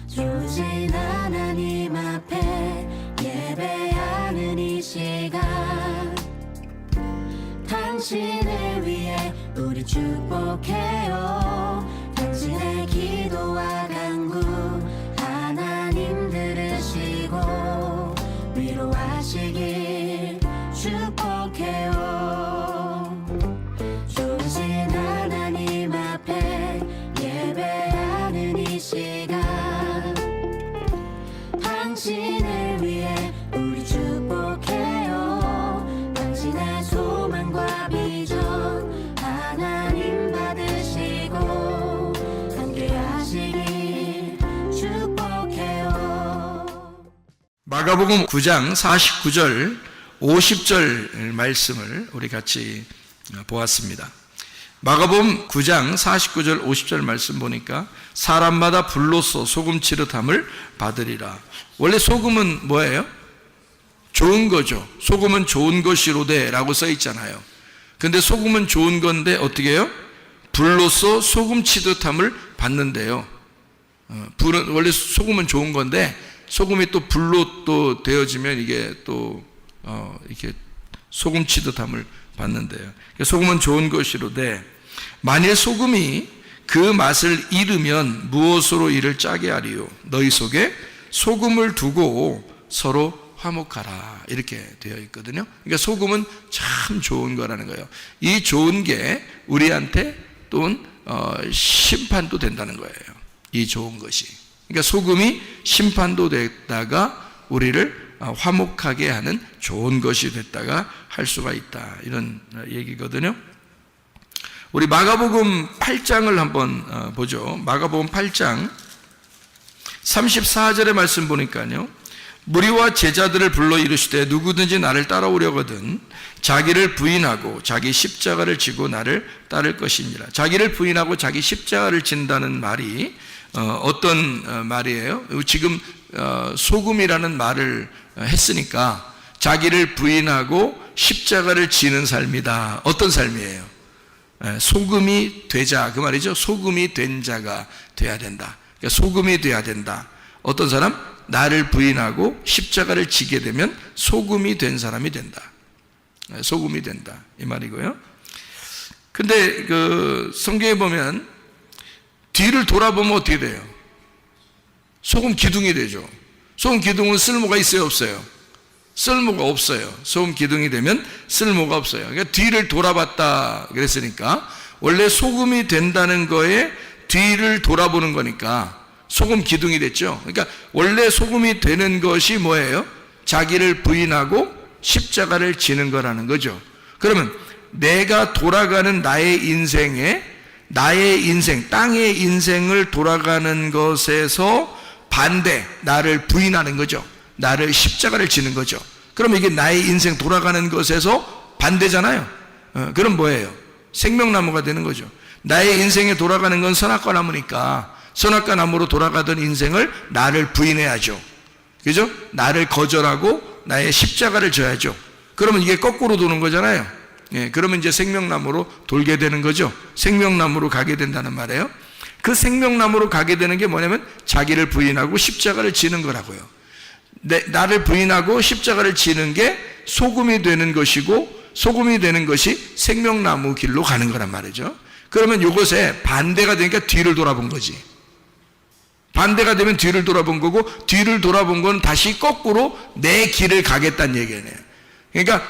조진 하나님 앞에 예배하는 이 시간, 당신을 위해 우리 축복해요. 당신의 기도와 간구 하나님 들으시고 위로하시길 축복해요. 조신 하나님 앞에 예배하는 이 시간, 당신을 위해 우리 축복해요. 당신의 소망과 비전 하나님 받으시고 함께 하시길 축복해요. 마가복음 9장 49절 50절 말씀을 우리 같이 보았습니다. 마가복음 9장 49절 50절 말씀 보니까 사람마다 불로써 소금 치릇함을 받으리라. 원래 소금은 뭐예요? 좋은 거죠. 소금은 좋은 것이로되 라고 써 있잖아요. 근데 소금은 좋은 건데 어떻게 해요? 불로써 소금 치듯함을 받는데요. 불은 원래 소금은 좋은 건데 소금이 또 불로 또 되어지면 이게 또 이렇게 소금 치듯함을 받는데요. 소금은 좋은 것이로되 만일 소금이 그 맛을 잃으면 무엇으로 이를 짜게 하리요? 너희 속에 소금을 두고 서로 화목하라. 이렇게 되어 있거든요. 그러니까 소금은 참 좋은 거라는 거예요. 이 좋은 게 우리한테 또는 심판도 된다는 거예요. 이 좋은 것이. 그러니까 소금이 심판도 됐다가 우리를 화목하게 하는 좋은 것이 됐다가 할 수가 있다. 이런 얘기거든요. 우리 마가복음 8장을 한번 보죠. 마가복음 8장 34절의 말씀 보니까요. 무리와 제자들을 불러 이르시되 누구든지 나를 따라오려거든 자기를 부인하고 자기 십자가를 지고 나를 따를 것이니라. 자기를 부인하고 자기 십자가를 진다는 말이 어떤 말이에요? 지금 소금이라는 말을 했으니까 자기를 부인하고 십자가를 지는 삶이다. 어떤 삶이에요? 소금이 되자 그 말이죠. 소금이 된 자가 돼야 된다. 그러니까 소금이 돼야 된다. 어떤 사람? 나를 부인하고 십자가를 지게 되면 소금이 된 사람이 된다. 소금이 된다 이 말이고요. 근데 그 성경에 보면 뒤를 돌아보면 어떻게 돼요? 소금 기둥이 되죠. 소금 기둥은 쓸모가 있어요, 없어요? 쓸모가 없어요. 소금 기둥이 되면 쓸모가 없어요. 그러니까 뒤를 돌아봤다 그랬으니까 원래 소금이 된다는 거에 뒤를 돌아보는 거니까 소금 기둥이 됐죠. 그러니까 원래 소금이 되는 것이 뭐예요? 자기를 부인하고 십자가를 지는 거라는 거죠. 그러면 내가 돌아가는 나의 인생에 나의 인생, 땅의 인생을 돌아가는 것에서 반대, 나를 부인하는 거죠. 나를 십자가를 지는 거죠. 그럼 이게 나의 인생 돌아가는 것에서 반대잖아요. 그럼 뭐예요? 생명나무가 되는 거죠. 나의 인생에 돌아가는 건 선악과 나무니까 선악과 나무로 돌아가던 인생을 나를 부인해야죠. 그죠? 나를 거절하고 나의 십자가를 져야죠. 그러면 이게 거꾸로 도는 거잖아요. 예, 그러면 이제 생명나무로 돌게 되는 거죠. 생명나무로 가게 된다는 말이에요. 그 생명나무로 가게 되는 게 뭐냐면 자기를 부인하고 십자가를 지는 거라고요. 나를 부인하고 십자가를 지는 게 소금이 되는 것이고 소금이 되는 것이 생명나무 길로 가는 거란 말이죠. 그러면 이것에 반대가 되니까 뒤를 돌아본 거지. 반대가 되면 뒤를 돌아본 거고 뒤를 돌아본 건 다시 거꾸로 내 길을 가겠다는 얘기예요. 그러니까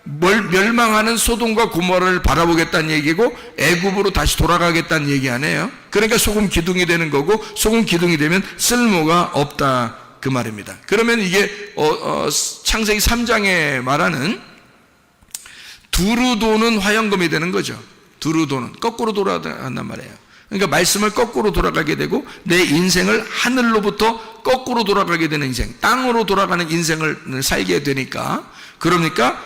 멸망하는 소돔과 고모라를 바라보겠다는 얘기고 애굽으로 다시 돌아가겠다는 얘기 아니에요. 그러니까 소금 기둥이 되는 거고 소금 기둥이 되면 쓸모가 없다 그 말입니다. 그러면 이게 창세기 3장에 말하는 두루 도는 화영검이 되는 거죠. 두루 도는 거꾸로 돌아간단 말이에요. 그러니까 말씀을 거꾸로 돌아가게 되고 내 인생을 하늘로부터 거꾸로 돌아가게 되는 인생, 땅으로 돌아가는 인생을 살게 되니까 그러니까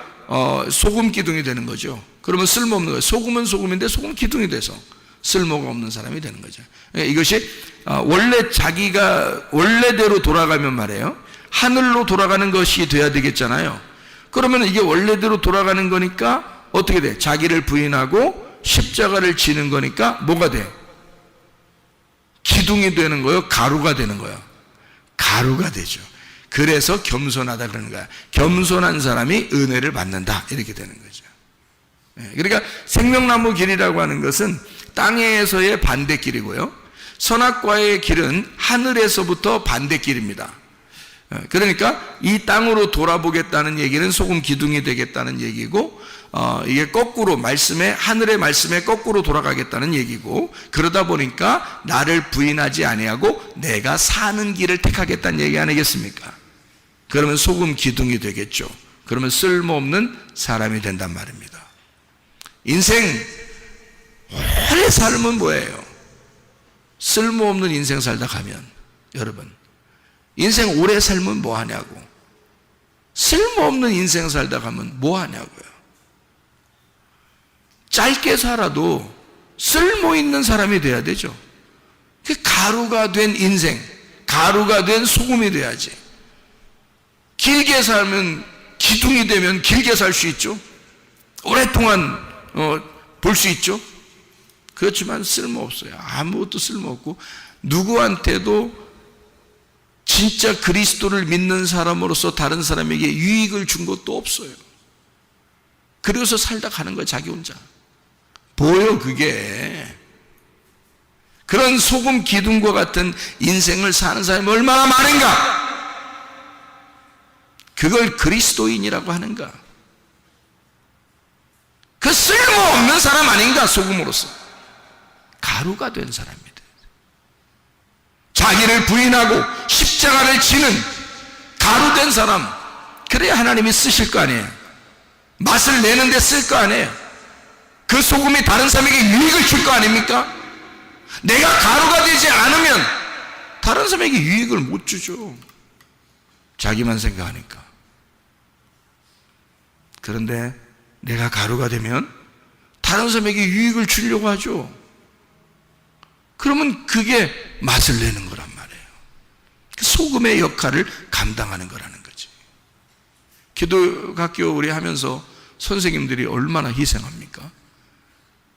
소금 기둥이 되는 거죠. 그러면 쓸모없는 거예요. 소금은 소금인데 소금 기둥이 돼서 쓸모가 없는 사람이 되는 거죠. 이것이 원래 자기가 원래대로 돌아가면 말이에요. 하늘로 돌아가는 것이 돼야 되겠잖아요. 그러면 이게 원래대로 돌아가는 거니까 어떻게 돼? 자기를 부인하고 십자가를 지는 거니까 뭐가 돼? 기둥이 되는 거예요? 가루가 되는 거예요? 가루가 되죠. 그래서 겸손하다 그러는 거야. 겸손한 사람이 은혜를 받는다 이렇게 되는 거죠. 그러니까 생명나무 길이라고 하는 것은 땅에서의 반대길이고요, 선악과의 길은 하늘에서부터 반대길입니다. 그러니까 이 땅으로 돌아보겠다는 얘기는 소금 기둥이 되겠다는 얘기고, 이게 거꾸로 하늘의 말씀에 거꾸로 돌아가겠다는 얘기고, 그러다 보니까 나를 부인하지 아니하고 내가 사는 길을 택하겠다는 얘기 아니겠습니까? 그러면 소금 기둥이 되겠죠. 그러면 쓸모없는 사람이 된단 말입니다. 인생 오래 삶은 뭐예요? 쓸모없는 인생 살다 가면, 여러분, 인생 오래 살면 뭐 하냐고. 쓸모없는 인생 살다 가면 뭐 하냐고요. 짧게 살아도 쓸모 있는 사람이 돼야 되죠. 가루가 된 인생, 가루가 된 소금이 돼야지. 길게 살면, 기둥이 되면 길게 살 수 있죠. 오랫동안 볼 수 있죠. 그렇지만 쓸모없어요. 아무것도 쓸모없고, 누구한테도 진짜 그리스도를 믿는 사람으로서 다른 사람에게 유익을 준 것도 없어요. 그래서 살다 가는 거예요, 자기 혼자. 뭐예요 그게? 그런 소금 기둥과 같은 인생을 사는 사람이 얼마나 많은가? 그걸 그리스도인이라고 하는가? 그 쓸모없는 사람 아닌가? 소금으로서 가루가 된 사람입니다. 자기를 부인하고 십자가를 지는 가루된 사람, 그래야 하나님이 쓰실 거 아니에요. 맛을 내는데 쓸 거 아니에요. 그 소금이 다른 사람에게 유익을 줄 거 아닙니까? 내가 가루가 되지 않으면 다른 사람에게 유익을 못 주죠. 자기만 생각하니까. 그런데 내가 가루가 되면 다른 사람에게 유익을 주려고 하죠. 그러면 그게 맛을 내는 거란 말이에요. 소금의 역할을 감당하는 거라는 거지. 기독학교 우리 하면서 선생님들이 얼마나 희생합니까?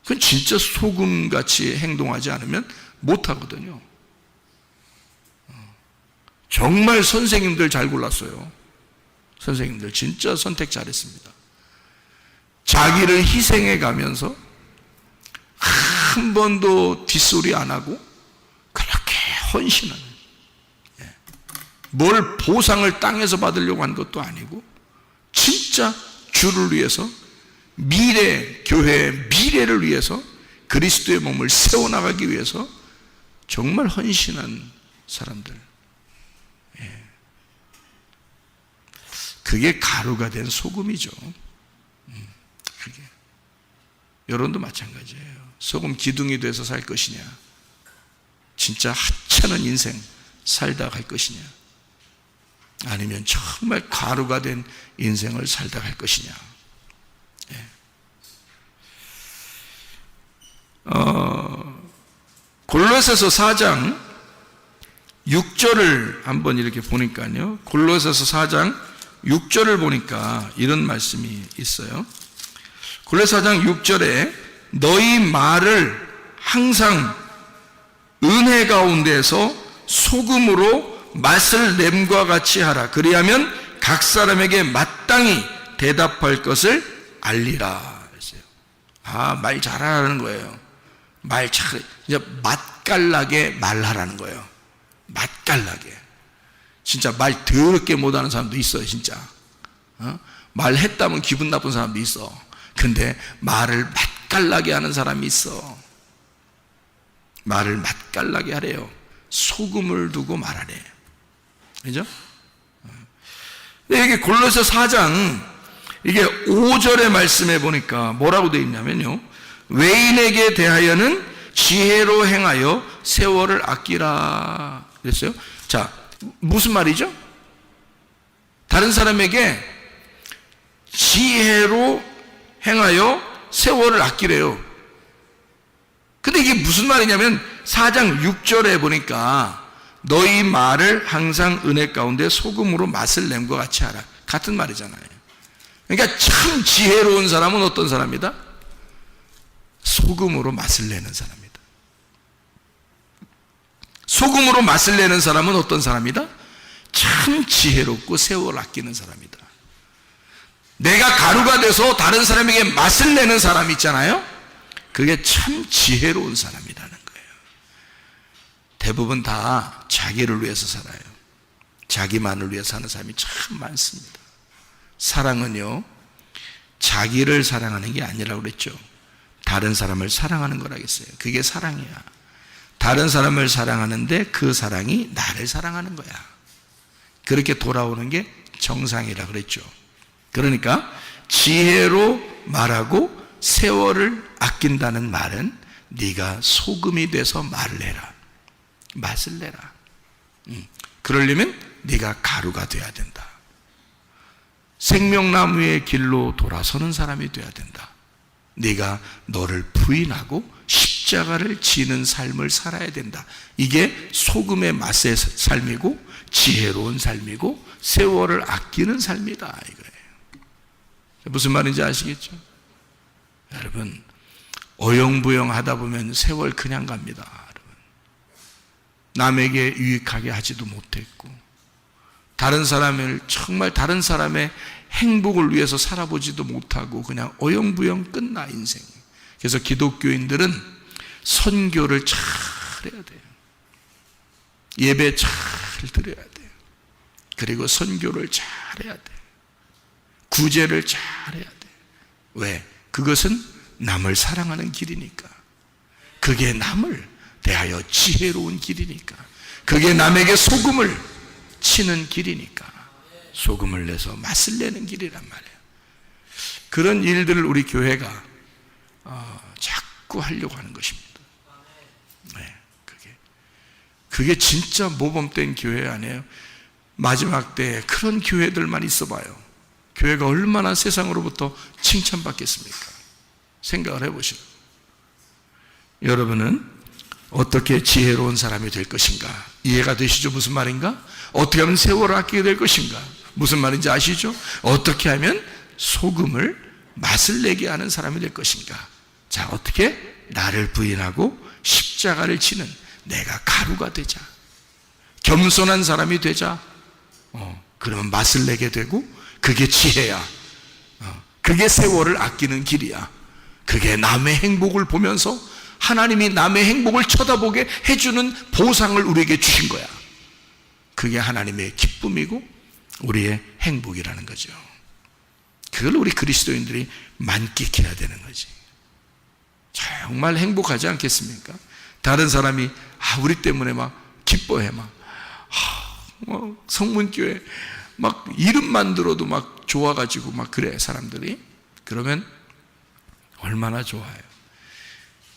그건 진짜 소금같이 행동하지 않으면 못하거든요. 정말 선생님들 잘 골랐어요. 선생님들 진짜 선택 잘했습니다. 자기를 희생해 가면서 한 번도 뒷소리 안 하고 그렇게 헌신하는, 뭘 보상을 땅에서 받으려고 한 것도 아니고 진짜 주를 위해서, 교회의 미래를 위해서, 그리스도의 몸을 세워나가기 위해서 정말 헌신한 사람들. 그게 가루가 된 소금이죠. 그게. 여러분도 마찬가지예요. 소금 기둥이 돼서 살 것이냐, 진짜 하찮은 인생 살다 갈 것이냐, 아니면 정말 가루가 된 인생을 살다 갈 것이냐. 골로새서 4장 6절을 한번 이렇게 보니까요, 골로새서 4장 6절을 보니까 이런 말씀이 있어요. 골로새 4장 6절에 너희 말을 항상 은혜 가운데서 소금으로 맛을 냄과 같이 하라. 그리하면 각 사람에게 마땅히 대답할 것을 알리라. 말 잘하라는 거예요. 이제 맛깔나게 말하라는 거예요. 맛깔나게. 진짜 말 더럽게 못하는 사람도 있어요, 진짜. 말했다면 기분 나쁜 사람도 있어. 근데 말을 맛깔나게 하는 사람이 있어. 말을 맛깔나게 하래요. 소금을 두고 말하래. 그죠? 여기 골로새 4장 이게 5절의 말씀에 보니까 뭐라고 되어 있냐면요, 외인에게 대하여는 지혜로 행하여 세월을 아끼라 그랬어요. 자, 무슨 말이죠? 다른 사람에게 지혜로 행하여 세월을 아끼래요. 근데 이게 무슨 말이냐면 4장 6절에 보니까 너희 말을 항상 은혜 가운데 소금으로 맛을 냄과 같이 하라. 같은 말이잖아요. 그러니까 참 지혜로운 사람은 어떤 사람이다? 소금으로 맛을 내는 사람이다. 소금으로 맛을 내는 사람은 어떤 사람이다? 참 지혜롭고 세월을 아끼는 사람이다. 내가 가루가 돼서 다른 사람에게 맛을 내는 사람 있잖아요. 그게 참 지혜로운 사람이라는 거예요. 대부분 다 자기를 위해서 살아요. 자기만을 위해서 사는 사람이 참 많습니다. 사랑은요, 자기를 사랑하는 게 아니라고 그랬죠. 다른 사람을 사랑하는 거라겠어요. 그게 사랑이야. 다른 사람을 사랑하는데 그 사랑이 나를 사랑하는 거야. 그렇게 돌아오는 게 정상이라 그랬죠. 그러니까 지혜로 말하고 세월을 아낀다는 말은 네가 소금이 돼서 말을 해라. 맛을 내라. 그러려면 네가 가루가 돼야 된다. 생명나무의 길로 돌아서는 사람이 돼야 된다. 네가 너를 부인하고 십자가를 지는 삶을 살아야 된다. 이게 소금의 맛의 삶이고 지혜로운 삶이고 세월을 아끼는 삶이다 이거예요. 무슨 말인지 아시겠죠? 여러분, 어영부영 하다 보면 세월 그냥 갑니다. 여러분. 남에게 유익하게 하지도 못했고 다른 사람을 정말 다른 사람의 행복을 위해서 살아보지도 못하고 그냥 어영부영 끝나 인생. 그래서 기독교인들은 선교를 잘 해야 돼요. 예배 잘 드려야 돼요. 그리고 선교를 잘 해야 돼요. 구제를 잘 해야 돼요. 왜? 그것은 남을 사랑하는 길이니까. 그게 남을 대하여 지혜로운 길이니까. 그게 남에게 소금을 치는 길이니까. 소금을 내서 맛을 내는 길이란 말이에요. 그런 일들을 우리 교회가 자꾸 하려고 하는 것입니다. 네, 그게 진짜 모범된 교회 아니에요? 마지막 때에 그런 교회들만 있어봐요. 교회가 얼마나 세상으로부터 칭찬받겠습니까? 생각을 해보시고. 여러분은 어떻게 지혜로운 사람이 될 것인가? 이해가 되시죠? 무슨 말인가? 어떻게 하면 세월을 아끼게 될 것인가? 무슨 말인지 아시죠? 어떻게 하면 소금을 맛을 내게 하는 사람이 될 것인가? 자, 어떻게? 나를 부인하고 십자가를 지는 내가 가루가 되자. 겸손한 사람이 되자. 그러면 맛을 내게 되고 그게 지혜야. 그게 세월을 아끼는 길이야. 그게 남의 행복을 보면서 하나님이 남의 행복을 쳐다보게 해주는 보상을 우리에게 주신 거야. 그게 하나님의 기쁨이고 우리의 행복이라는 거죠. 그걸 우리 그리스도인들이 만끽해야 되는 거지. 정말 행복하지 않겠습니까? 다른 사람이 우리 때문에 막 기뻐해. 막 성문교회 막 이름만 들어도 막 좋아가지고 막 그래 사람들이. 그러면 얼마나 좋아요.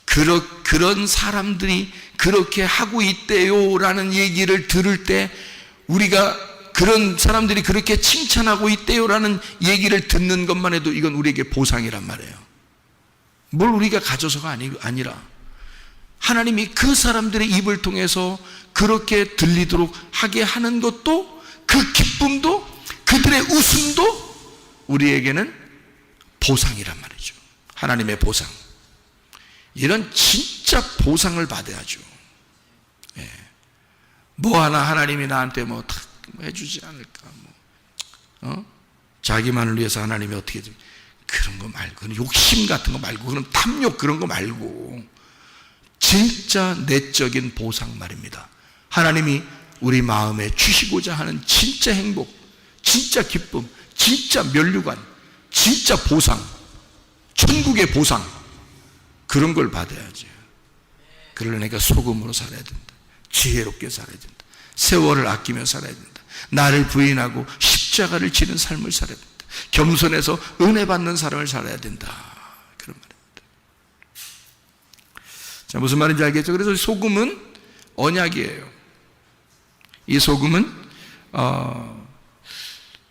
그런 사람들이 그렇게 하고 있대요라는 얘기를 들을 때 우리가 그런 사람들이 그렇게 칭찬하고 있대요라는 얘기를 듣는 것만 해도 이건 우리에게 보상이란 말이에요. 뭘 우리가 가져서가 아니라 하나님이 그 사람들의 입을 통해서 그렇게 들리도록 하게 하는 것도, 그 기쁨도, 그들의 웃음도 우리에게는 보상이란 말이죠. 하나님의 보상. 이런 진짜 보상을 받아야죠. 예. 뭐 하나 하나님이 나한테 뭐 해주지 않을까. 자기만을 위해서 하나님이 어떻게 그런 거 말고, 욕심 같은 거 말고, 그런 탐욕 그런 거 말고, 진짜 내적인 보상 말입니다. 하나님이 우리 마음에 주시고자 하는 진짜 행복, 진짜 기쁨, 진짜 면류관, 진짜 보상, 천국의 보상, 그런 걸 받아야죠. 그러니까 소금으로 살아야 된다. 지혜롭게 살아야 된다. 세월을 아끼며 살아야 된다. 나를 부인하고 십자가를 지는 삶을 살아야 된다. 겸손해서 은혜 받는 사람을 살아야 된다. 그런 말입니다. 자, 무슨 말인지 알겠죠? 그래서 소금은 언약이에요. 이 소금은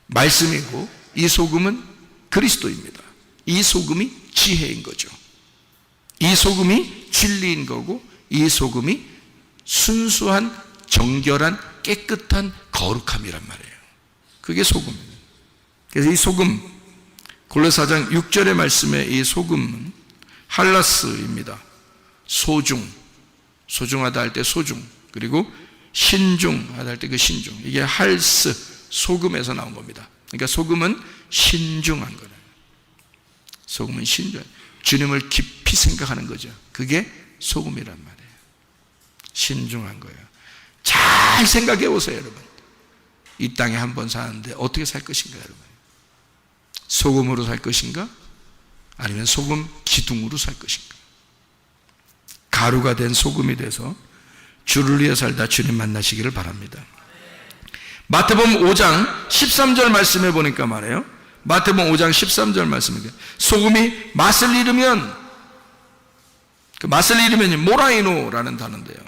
말씀이고, 이 소금은 그리스도입니다. 이 소금이 지혜인 거죠. 이 소금이 진리인 거고, 이 소금이 순수한 정결한 깨끗한 거룩함이란 말이에요. 그게 소금입니다. 그래서 이 소금, 골로새 4장 6절의 말씀에 이 소금은 할라스입니다. 소중, 소중하다 할 때 소중, 그리고 신중하다 할 때 그 신중, 이게 할스, 소금에서 나온 겁니다. 그러니까 소금은 신중한 거예요. 소금은 신중, 주님을 깊이 생각하는 거죠. 그게 소금이란 말이에요. 신중한 거예요. 잘 생각해 보세요, 여러분. 이 땅에 한 번 사는데 어떻게 살 것인가, 여러분? 소금으로 살 것인가? 아니면 소금 기둥으로 살 것인가? 가루가 된 소금이 돼서 주를 위해 살다 주님 만나시기를 바랍니다. 마태복음 5장 13절 말씀해 보니까 말이에요. 마태복음 5장 13절 말씀입니다. 소금이 맛을 잃으면, 그 맛을 잃으면이 모라이노라는 단어인데요.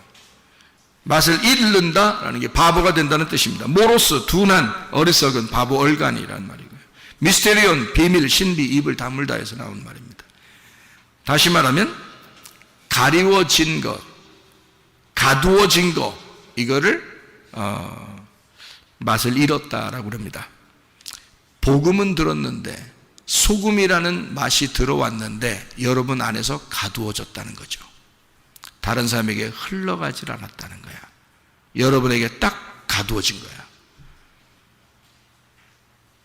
맛을 잃는다라는 게 바보가 된다는 뜻입니다. 모로스, 둔한, 어리석은, 바보, 얼간이라는 말이고요. 미스테리온, 비밀, 신비, 입을 다물다 해서 나온 말입니다. 다시 말하면 가리워진 것, 가두어진 것, 이거를 맛을 잃었다라고 합니다. 복음은 들었는데 소금이라는 맛이 들어왔는데 여러분 안에서 가두어졌다는 거죠. 다른 사람에게 흘러가질 않았다는 거야. 여러분에게 딱 가두어진 거야.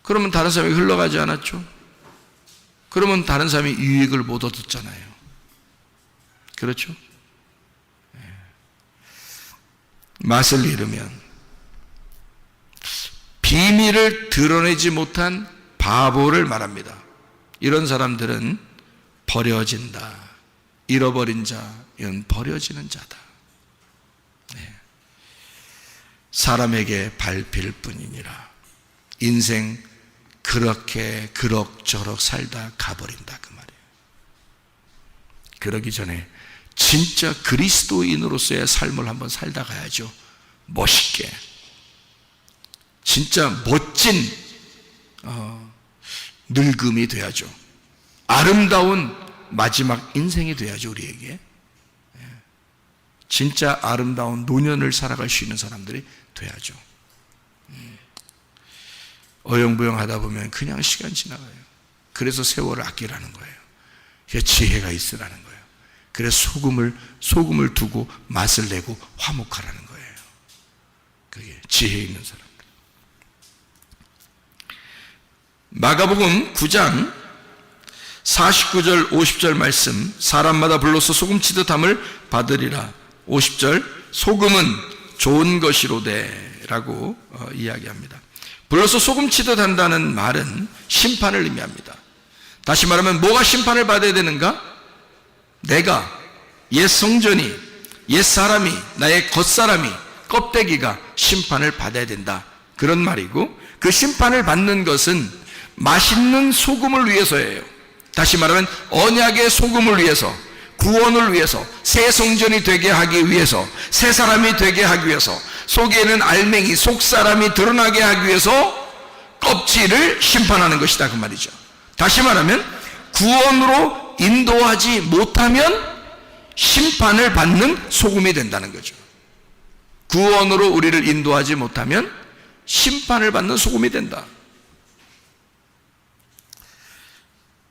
그러면 다른 사람에게 흘러가지 않았죠? 그러면 다른 사람이 유익을 못 얻었잖아요. 그렇죠? 맛을 잃으면 비밀을 드러내지 못한 바보를 말합니다. 이런 사람들은 버려진다. 잃어버린 자, 이건 버려지는 자다. 사람에게 밟힐 뿐이니라. 인생 그렇게 그럭저럭 살다 가버린다, 그 말이에요. 그러기 전에 진짜 그리스도인으로서의 삶을 한번 살다 가야죠. 멋있게. 진짜 멋진 늙음이 돼야죠. 아름다운 마지막 인생이 돼야죠, 우리에게. 진짜 아름다운 노년을 살아갈 수 있는 사람들이 돼야죠. 어영부영 하다 보면 그냥 시간 지나가요. 그래서 세월을 아끼라는 거예요. 지혜가 있으라는 거예요. 그래서 소금을 두고 맛을 내고 화목하라는 거예요. 그게 지혜 있는 사람들. 마가복음 9장 49절 50절 말씀, 사람마다 불로서 소금치듯 함을 받으리라. 50절, 소금은 좋은 것이로되 라고 이야기합니다. 불로서 소금치듯 한다는 말은 심판을 의미합니다. 다시 말하면 뭐가 심판을 받아야 되는가? 내가, 옛 성전이, 옛 사람이, 나의 겉사람이, 껍데기가 심판을 받아야 된다, 그런 말이고, 그 심판을 받는 것은 맛있는 소금을 위해서예요. 다시 말하면 언약의 소금을 위해서, 구원을 위해서, 새 성전이 되게 하기 위해서, 새 사람이 되게 하기 위해서, 속에는 알맹이, 속사람이 드러나게 하기 위해서 껍질을 심판하는 것이다, 그 말이죠. 다시 말하면 구원으로 인도하지 못하면 심판을 받는 소금이 된다는 거죠. 구원으로 우리를 인도하지 못하면 심판을 받는 소금이 된다.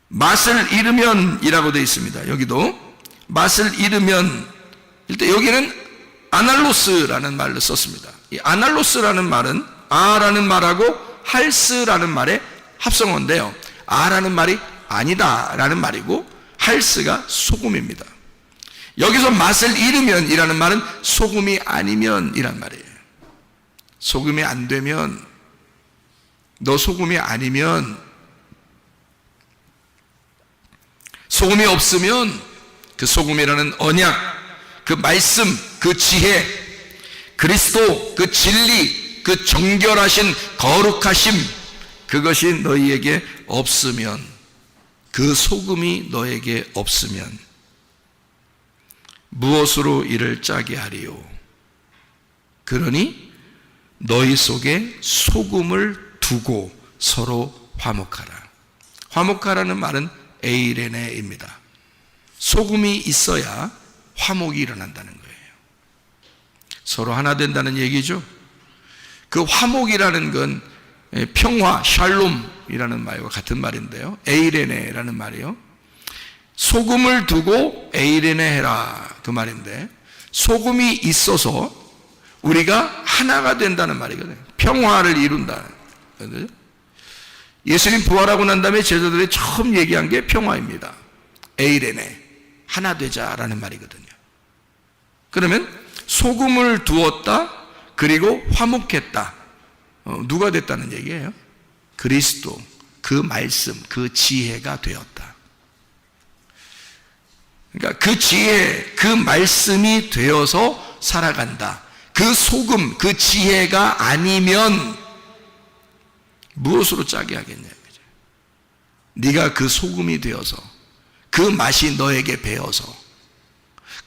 맛을 잃으면 이라고 되어 있습니다. 여기도 맛을 잃으면, 일단 여기는 아날로스라는 말을 썼습니다. 이 아날로스라는 말은 아라는 말하고 할스라는 말의 합성어인데요, 아라는 말이 아니다 라는 말이고 할스가 소금입니다. 여기서 맛을 잃으면 이라는 말은 소금이 아니면 이란 말이에요. 소금이 안 되면, 너 소금이 아니면, 소금이 없으면 그 소금이라는 언약, 그 말씀, 그 지혜, 그리스도, 그 진리, 그 정결하신 거룩하심, 그것이 너희에게 없으면, 그 소금이 너에게 없으면 무엇으로 이를 짜게 하리요? 그러니 너희 속에 소금을 두고 서로 화목하라. 화목하라는 말은 에이레네입니다. 소금이 있어야 화목이 일어난다는 거예요. 서로 하나 된다는 얘기죠. 그 화목이라는 건 평화, 샬롬이라는 말과 같은 말인데요, 에이레네라는 말이요, 소금을 두고 에이레네 해라, 그 말인데, 소금이 있어서 우리가 하나가 된다는 말이거든요. 평화를 이룬다. 예수님 부활하고 난 다음에 제자들이 처음 얘기한 게 평화입니다. 에이레네, 하나 되자라는 말이거든요. 그러면 소금을 두었다, 그리고 화목했다. 누가 됐다는 얘기예요? 그리스도, 그 말씀, 그 지혜가 되었다. 그러니까 그 지혜, 그 말씀이 되어서 살아간다. 그 소금, 그 지혜가 아니면 무엇으로 짜게 하겠냐. 네가 그 소금이 되어서, 그 맛이 너에게 배어서,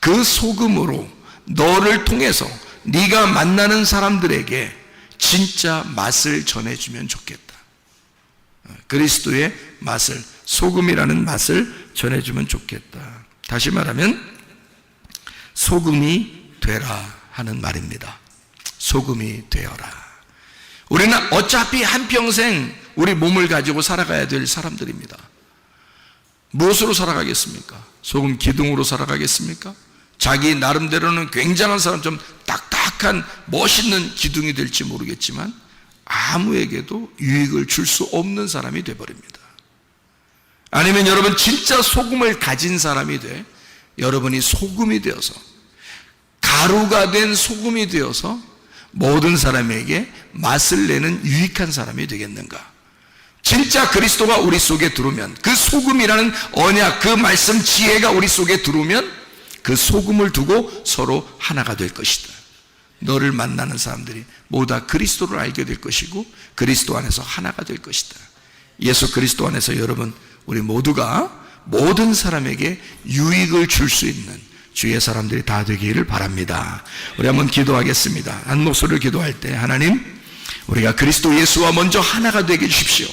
그 소금으로 너를 통해서 네가 만나는 사람들에게 진짜 맛을 전해주면 좋겠다. 그리스도의 맛을, 소금이라는 맛을 전해주면 좋겠다. 다시 말하면 소금이 되라 하는 말입니다. 소금이 되어라. 우리는 어차피 한평생 우리 몸을 가지고 살아가야 될 사람들입니다. 무엇으로 살아가겠습니까? 소금 기둥으로 살아가겠습니까? 자기 나름대로는 굉장한 사람, 좀 딱딱한 멋있는 기둥이 될지 모르겠지만 아무에게도 유익을 줄 수 없는 사람이 되어버립니다. 아니면 여러분 진짜 소금을 가진 사람이 돼 여러분이 소금이 되어서, 가루가 된 소금이 되어서 모든 사람에게 맛을 내는 유익한 사람이 되겠는가? 진짜 그리스도가 우리 속에 들어오면, 그 소금이라는 언약, 그 말씀 지혜가 우리 속에 들어오면 그 소금을 두고 서로 하나가 될 것이다. 너를 만나는 사람들이 모두 다 그리스도를 알게 될 것이고 그리스도 안에서 하나가 될 것이다. 예수 그리스도 안에서 여러분, 우리 모두가 모든 사람에게 유익을 줄 수 있는 주의 사람들이 다 되기를 바랍니다. 우리 한번 기도하겠습니다. 한 목소리를 기도할 때, 하나님, 우리가 그리스도 예수와 먼저 하나가 되게 해주십시오.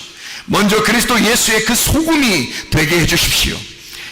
먼저 그리스도 예수의 그 소금이 되게 해주십시오.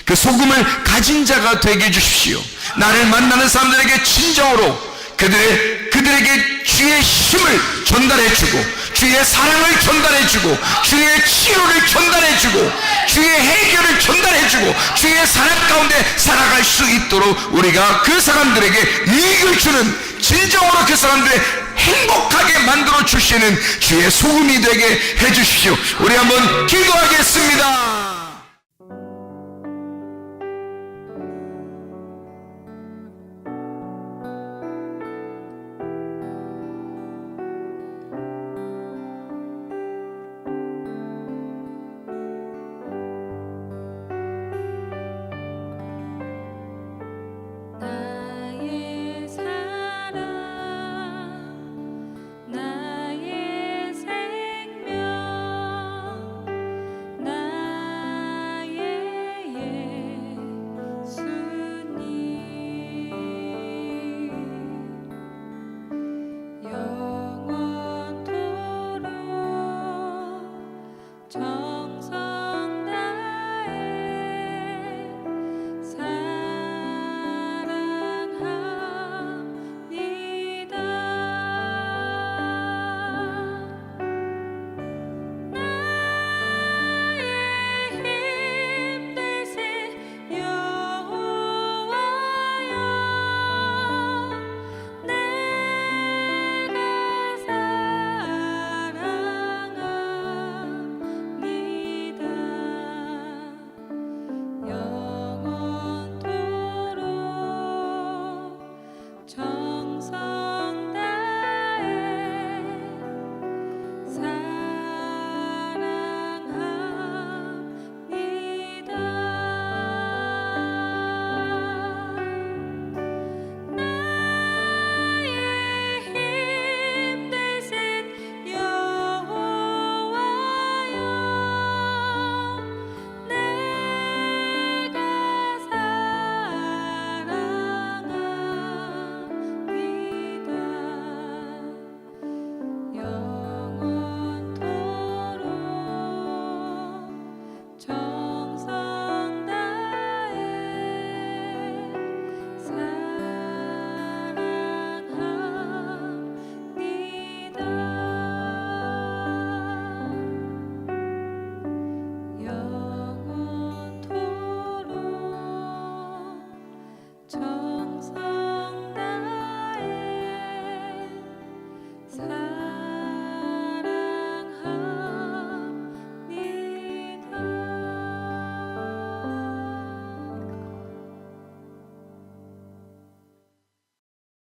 그 소금을 가진 자가 되게 해주십시오. 나를 만나는 사람들에게 진정으로 그들에게 주의 힘을 전달해주고, 주의 사랑을 전달해주고, 주의 치료를 전달해주고, 주의 해결을 전달해주고, 주의 사랑 가운데 살아갈 수 있도록 우리가 그 사람들에게 유익을 주는, 진정으로 그 사람들의 행복하게 만들어 주시는 주의 소금이 되게 해주십시오. 우리 한번 기도하겠습니다.